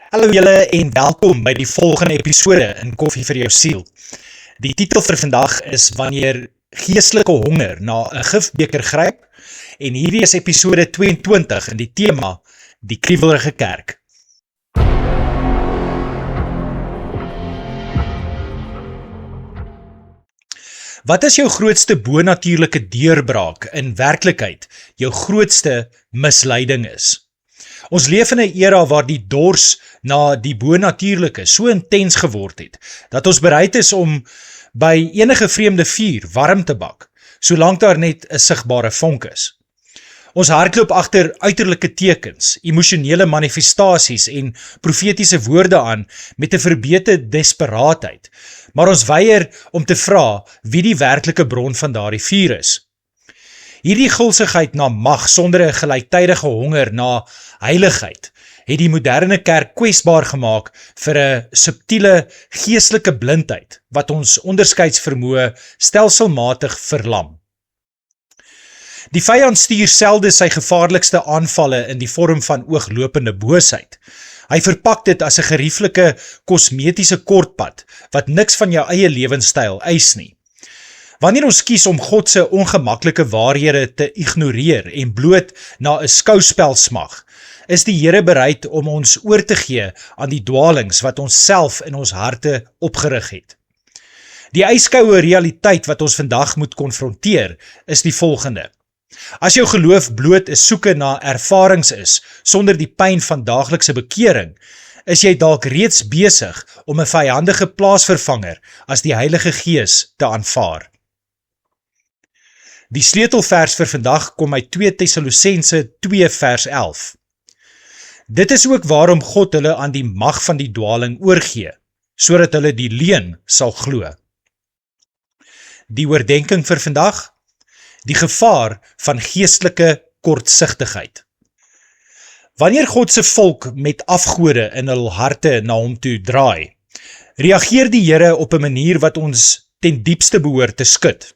Hallo julle en welkom by die volgende episode in Koffie vir jou siel. Die titel vir vandag is Wanneer geestelike honger na 'n gifbeker gryp en hierdie is episode 22 in die tema Die Kriewelrige Kerk. Wat is jou grootste bonatuurlike deurbraak in werklikheid jou grootste misleiding is? Ons leef in 'n era waar die dors na die bonatuurlike so intens geword het, dat ons bereid is om by enige vreemde vuur warm te bak, solank daar net 'n sigbare vonk is. Ons hardloop agter uiterlike tekens, emosionele manifestasies en profetiese woorde aan met 'n verbete desperaatheid, maar ons weier om te vra wie die werklike bron van daardie vuur is. Hierdie gulsigheid na mag sonder 'n gelyktydige honger na heiligheid het die moderne kerk kwesbaar gemaak vir 'n subtiele geestelike blindheid wat ons onderskeidsvermoë stelselmatig verlam. Die vyand stuur selde sy gevaarlikste aanvalle in die vorm van ooglopende boosheid. Hy verpak dit as 'n gerieflike kosmetiese kortpad wat niks van jou eie lewenstyl eis nie. Wanneer ons kies om God se ongemaklike waarhede te ignoreer en bloot na 'n skouspel smag, is die Here bereid om ons oor te gee aan die dwaalings wat ons self in ons harte opgerig het. Die yskoue realiteit wat ons vandag moet konfronteer, is die volgende. As jou geloof bloot 'n soeke na ervarings is, sonder die pyn van daaglikse bekering, is jy dalk reeds besig om 'n vyandige plaasvervanger as die Heilige Gees te aanvaar. Die sleutelvers vir vandag kom uit 2 Tessalonisense 2 vers 11. Dit is ook waarom God hulle aan die mag van die dwaling oorgee, sodat hulle die leuen sal glo. Die oordenking vir vandag: die gevaar van geestelike kortsigtigheid. Wanneer God se volk met afgode in hul harte na hom toe draai, reageer die Here op 'n manier wat ons ten diepste behoort te skud.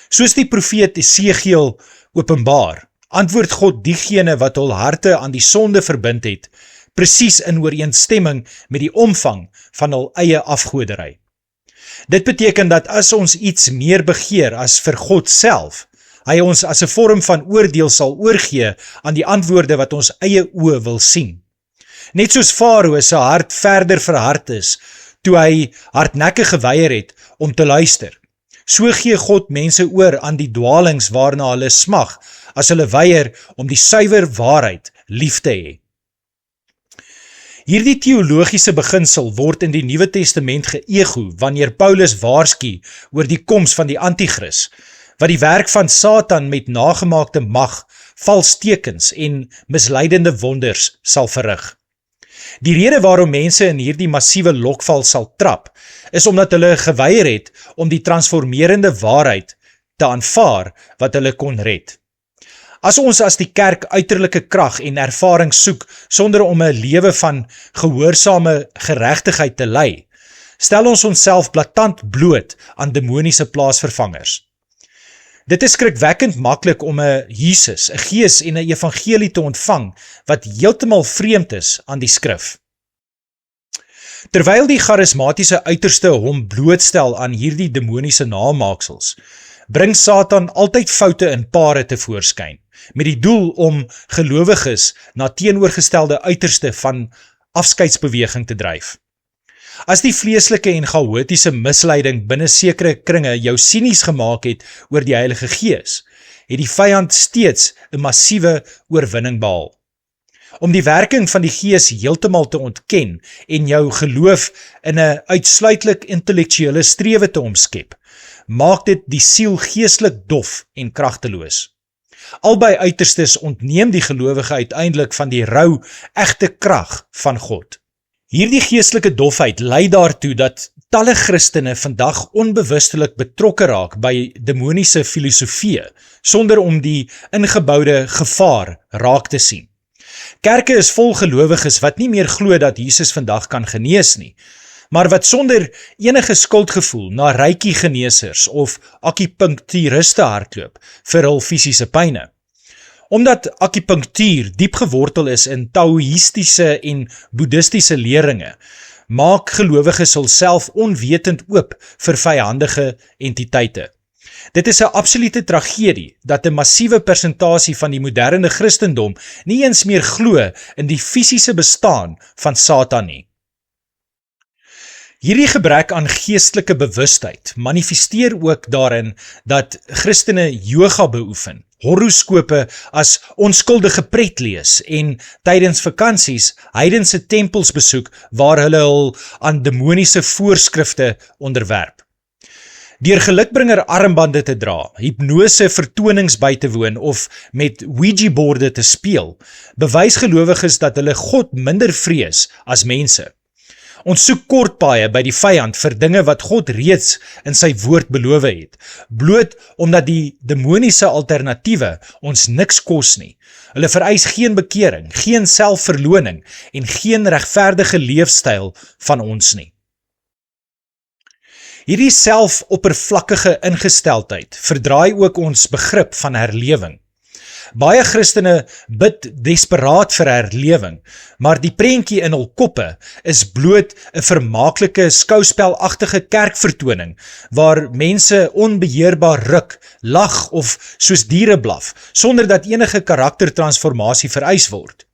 Soos die profeet Esegiel openbaar, antwoord God diegene wat hul harte aan die sonde verbind het, presies in ooreenstemming met die omvang van hul eie afgodery. Dit beteken dat as ons iets meer begeer as vir God self, hy ons as 'n vorm van oordeel sal oorgee aan die antwoorde wat ons eie oë wil sien. Net soos Farao se hart verder verhard is, toe hy hardnekkig geweier het om te luister. So gee God mense oor aan die dwaalings waarna hulle smag, as hulle weier om die suiwer waarheid lief te hê. Hierdie teologiese beginsel word in die Nuwe Testament geego wanneer Paulus waarsku oor die koms van die Antichrist, wat die werk van Satan met nagemaakte mag, vals tekens en misleidende wonders sal verrig. Die rede waarom mense in hierdie massiewe lokval sal trap, is omdat hulle geweier het om die transformerende waarheid te aanvaar wat hulle kon red. As ons as die kerk uiterlike krag en ervaring soek sonder om 'n lewe van gehoorsame geregtigheid te lei, stel ons onsself blaatant bloot aan demoniese plaasvervangers. Dit is skrikwekkend maklik om 'n Jesus, 'n Gees en 'n evangelie te ontvang wat heeltemal vreemd is aan die skrif. Terwyl die charismatiese uiterste hom blootstel aan hierdie demoniese namaaksels, bring Satan altyd foute in pare tevoorskyn, met die doel om gelowiges na teenoorgestelde uiterste van afskeidsbeweging te dryf. As die vleeslike en chaotiese misleiding binne sekere kringe jou sinies gemaak het oor die Heilige Gees, het die vyand steeds 'n massiewe oorwinning behaal. Om die werking van die Gees heeltemal te ontken en jou geloof in 'n uitsluitlik intellektuele strewe te omskep, maak dit die siel geestelik dof en kragteloos. Albei uiterstes ontneem die gelowige uiteindelik van die rou, egte krag van God. Hierdie geestelike dofheid lei daartoe dat talle Christene vandag onbewustelik betrokke raak by demoniese filosofie, sonder om die ingeboude gevaar raak te sien. Kerke is vol gelowiges wat nie meer glo dat Jesus vandag kan genees nie, maar wat sonder enige skuldgevoel na reiki-geneesers of akupunkturiste hardloop vir hul fisiese pyne. Omdat akupunktuur diep gewortel is in taoïstiese en boeddhistiese leringe, maak gelowiges hulself onwetend oop vir vyhandige entiteite. Dit is 'n absolute tragedie dat 'n massiewe persentasie van die moderne Christendom nie eens meer glo in die fisiese bestaan van Satan nie. Hierdie gebrek aan geestelike bewustheid manifesteer ook daarin dat Christene yoga beoefen, horoskope as onskuldige pret lees en tydens vakansies heidense tempels besoek waar hulle hul aan demoniese voorskrifte onderwerp. Deur gelukbringer armbande te dra, hipnose vertonings by te woon of met Ouija-borde te speel, bewys gelowiges dat hulle God minder vrees as mense. Ons soek kortpaaie by die vyand vir dinge wat God reeds in sy woord beloof het, bloot omdat die demoniese alternatiewe ons niks kos nie. Hulle vereis geen bekering, geen selfverloning en geen regverdige leefstyl van ons nie. Hierdie selfoppervlakkige ingesteldheid verdraai ook ons begrip van herlewing. Baie Christene bid desperaat vir herlewing, maar die prentjie in hul koppe is bloot 'n vermaaklike skouspelagtige kerkvertoning waar mense onbeheerbaar ruk, lag of soos diere blaf, sonder dat enige karaktertransformasie vereis word.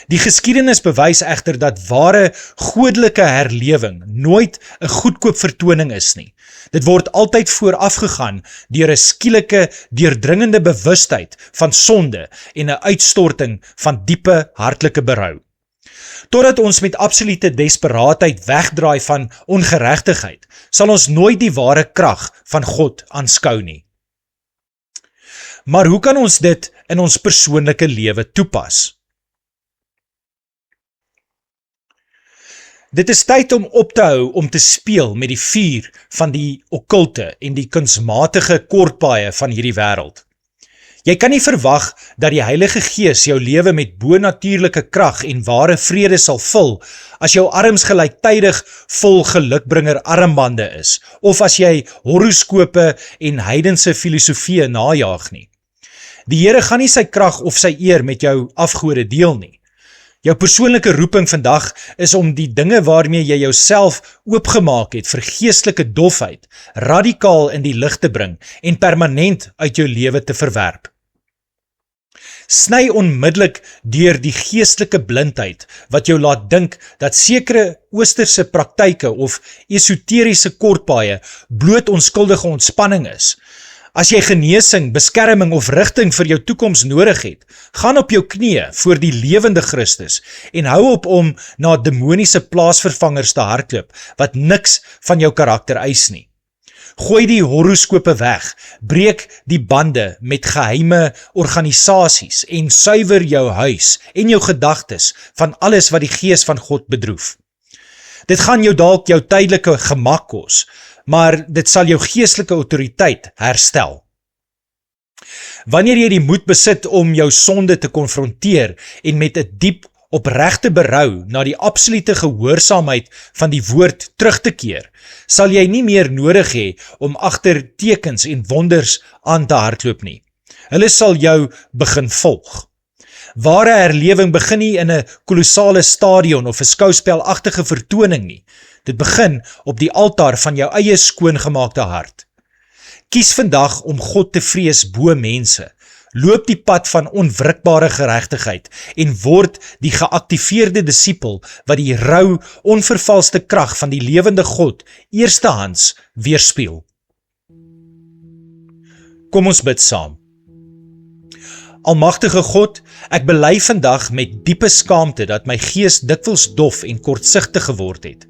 Die geskiedenis bewys egter dat ware godelike herlewing nooit 'n goedkoop vertoning is nie. Dit word altyd voorafgegaan deur 'n skielike, deurdringende bewustheid van sonde en 'n uitstorting van diepe hartlike berou. Totdat ons met absolute desperaatheid wegdraai van ongeregtigheid, sal ons nooit die ware krag van God aanskou nie. Maar hoe kan ons dit in ons persoonlike lewe toepas? Dit is tyd om op te hou om te speel met die vuur van die okkulte en die kunsmatige kortpaaie van hierdie wêreld. Jy kan nie verwag dat die Heilige Gees jou lewe met bonatuurlike krag en ware vrede sal vul as jou arms gelyktydig vol gelukbringer armbande is, of as jy horoskope en heidense filosofieë najaag nie. Die Here gaan nie sy krag of sy eer met jou afgode deel nie. Jou persoonlike roeping vandag is om die dinge waarmee jy jouself oopgemaak het vir geestelike dofheid, radikaal in die lig te bring en permanent uit jou lewe te verwerp. Sny onmiddellik deur die geestelike blindheid wat jou laat dink dat sekere oosterse praktyke of esoteriese kortpaaie bloot onskuldige ontspanning is. As jy genesing, beskerming of rigting vir jou toekoms nodig het, gaan op jou knieë voor die lewende Christus en hou op om na demoniese plaasvervangers te hardloop wat niks van jou karakter eis nie. Gooi die horoskope weg, breek die bande met geheime organisasies en suiwer jou huis en jou gedagtes van alles wat die Gees van God bedroef. Dit gaan jou dalk jou tydelike gemak kos, maar dit sal jou geestelike autoriteit herstel. Wanneer jy die moed besit om jou sonde te konfronteer en met 'n diep opregte berou na die absolute gehoorsaamheid van die woord terug te keer, sal jy nie meer nodig hê om agter tekens en wonders aan te hardloop nie. Hulle sal jou begin volg. Ware herlewing begin nie in 'n kolossale stadion of 'n skouspelagtige vertoning nie. Dit begin op die altaar van jou eie skoongemaakte hart. Kies vandag om God te vrees bo mense. Loop die pad van onwrikbare geregtigheid en word die geaktiveerde disipel wat die rou, onvervalste krag van die lewende God eerstehands weerspieël. Kom ons bid saam. Almagtige God, ek bely vandag met diepe skaamte dat my gees dikwels dof en kortsigtig geword het.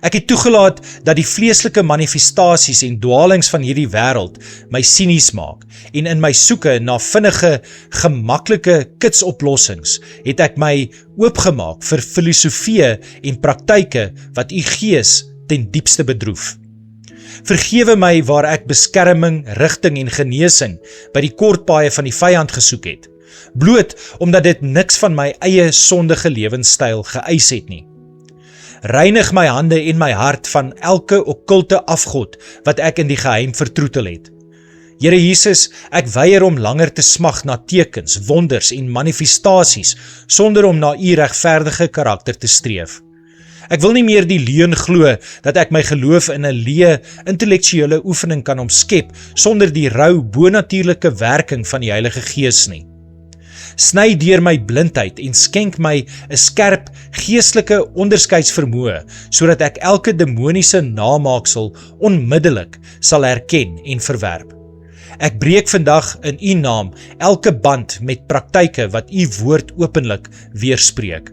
Ek het toegelaat dat die vleeslike manifestasies en dwalings van hierdie wêreld my sinies maak en in my soeke na vinnige, gemaklike kitsoplossings het ek my oopgemaak vir filosofieë en praktyke wat u gees ten diepste bedroef. Vergewe my waar ek beskerming, rigting en genesing by die kortpaaie van die vyand gesoek het, bloot omdat dit niks van my eie sondige lewenstyl geëis het nie. Reinig my hande en my hart van elke okkulte afgod wat ek in die geheim vertroetel het. Here Jesus, ek weier om langer te smag na tekens, wonders en manifestasies, sonder om na u regverdige karakter te streef. Ek wil nie meer die leuen glo dat ek my geloof in 'n leë intellektuele oefening kan omskep sonder die rou bonatuurlike werking van die Heilige Gees nie. Sny deur my blindheid en skenk my 'n skerp geestelike onderskeidsvermoë sodat ek elke demoniese namaaksel onmiddellik sal herken en verwerp. Ek breek vandag in u naam elke band met praktyke wat u woord openlik weerspreek.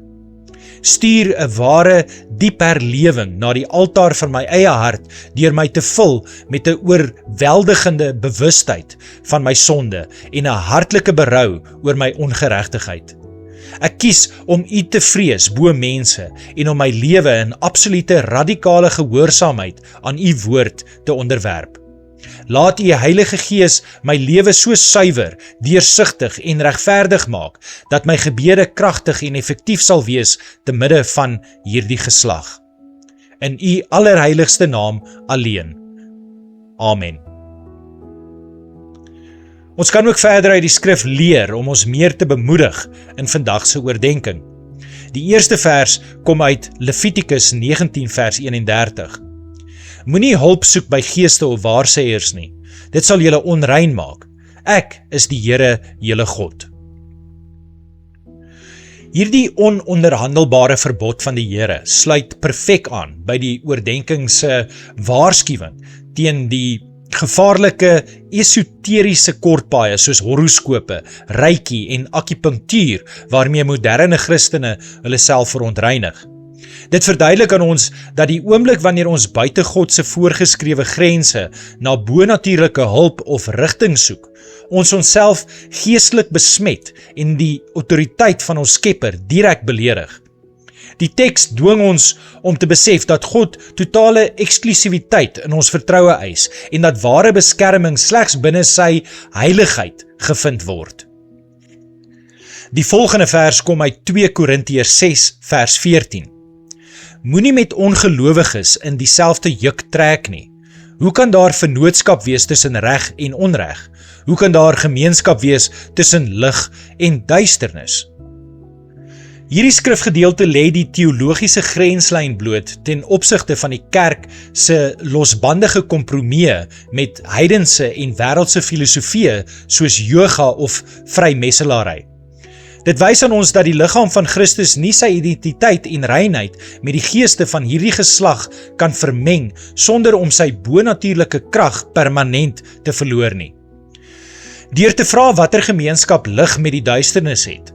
Stuur 'n ware diep herlewing na die altaar van my eie hart deur my te vul met 'n oorweldigende bewustheid van my sonde en 'n hartlike berou oor my ongeregtigheid. Ek kies om u te vrees bo mense en om my lewe in absolute radikale gehoorsaamheid aan u woord te onderwerp. Laat u Heilige Gees my lewe so suiwer, deursigtig en regverdig maak, dat my gebede kragtig en effektief sal wees te midde van hierdie geslag. In u allerheiligste naam alleen. Amen. Ons kan ook verder uit die skrif leer om ons meer te bemoedig in vandag se oordeenking. Die eerste vers kom uit Levitikus 19 vers 31. Moenie hulp soek by geeste of waarsêers nie. Dit sal julle onrein maak. Ek is die Here, julle God. Hierdie ononderhandelbare verbod van die Here sluit perfek aan by die oordeenking se waarskuwing teen die gevaarlike esoteriese kortpaaie soos horoskope, reiki en akupunktuur waarmee moderne Christene hulle self verontreinig. Dit verduidelik aan ons dat die oomblik wanneer ons buite God se voorgeskrewe grense na bonatuurlike hulp of rigting soek, ons onsself geestelik besmet en die autoriteit van ons Skepper direk beledig. Die teks dwing ons om te besef dat God totale eksklusiwiteit in ons vertroue eis en dat ware beskerming slegs binne sy heiligheid gevind word. Die volgende vers kom uit 2 Korintiërs 6 vers 14. Moenie met ongelowiges in dieselfde juk trek nie. Hoe kan daar vennootskap wees tussen reg en onreg? Hoe kan daar gemeenskap wees tussen lig en duisternis? Hierdie skrifgedeelte lê die teologiese grenslyn bloot ten opsigte van die kerk se losbandige kompromie met heidense en wêreldse filosofieë soos yoga of vrymesselary. Dit wys aan ons dat die liggaam van Christus nie sy identiteit en reinheid met die geeste van hierdie geslag kan vermeng sonder om sy bonatuurlike krag permanent te verloor nie. Deur te vra watter gemeenskap lig met die duisternis het,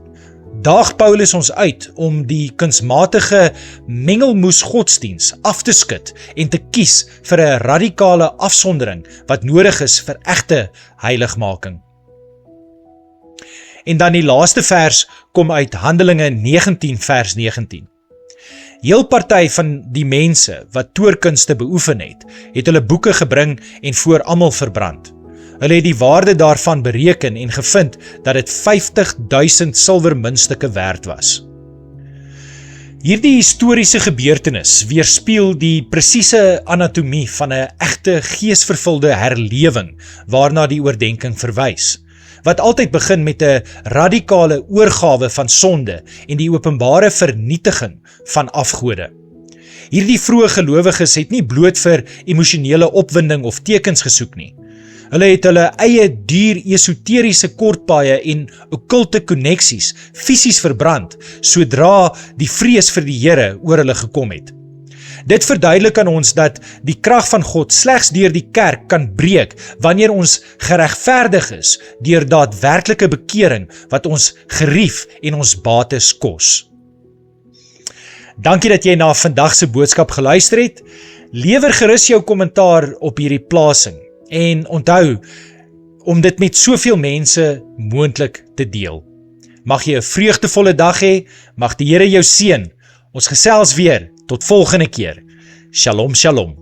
daag Paulus ons uit om die kunsmatige mengelmoes godsdiens af te skud en te kies vir 'n radikale afsondering wat nodig is vir egte heiligmaking. En dan die laaste vers kom uit Handelinge 19 vers 19. Heel party van die mense wat toorkunste beoefen het hulle boeke gebring en voor almal verbrand. Hulle het die waarde daarvan bereken en gevind dat dit 50.000 silwermuntstukke werd was. Hierdie historiese gebeurtenis weerspieël die presiese anatomie van 'n egte geesvervulde herlewing waarna die oordeenking verwys, wat altyd begin met 'n radikale oorgawe van sonde en die openbare vernietiging van afgode. Hierdie vroeë gelowiges het nie bloot vir emosionele opwinding of tekens gesoek nie. Hulle het hulle eie duur esoteriese kortpaaie en okkulte koneksies fisies verbrand, sodra die vrees vir die Here oor hulle gekom het. Dit verduidelik aan ons dat die krag van God slegs deur die kerk kan breek wanneer ons geregverdig is deur daadwerklike bekering wat ons gerief en ons bates kos. Dankie dat jy na vandag se boodskap geluister het. Lewer gerus jou kommentaar op hierdie plasing en onthou om dit met soveel mense moontlik te deel. Mag jy 'n vreugdevolle dag hê, mag die Here jou seën. Ons gesels weer, tot volgende keer. Shalom, shalom.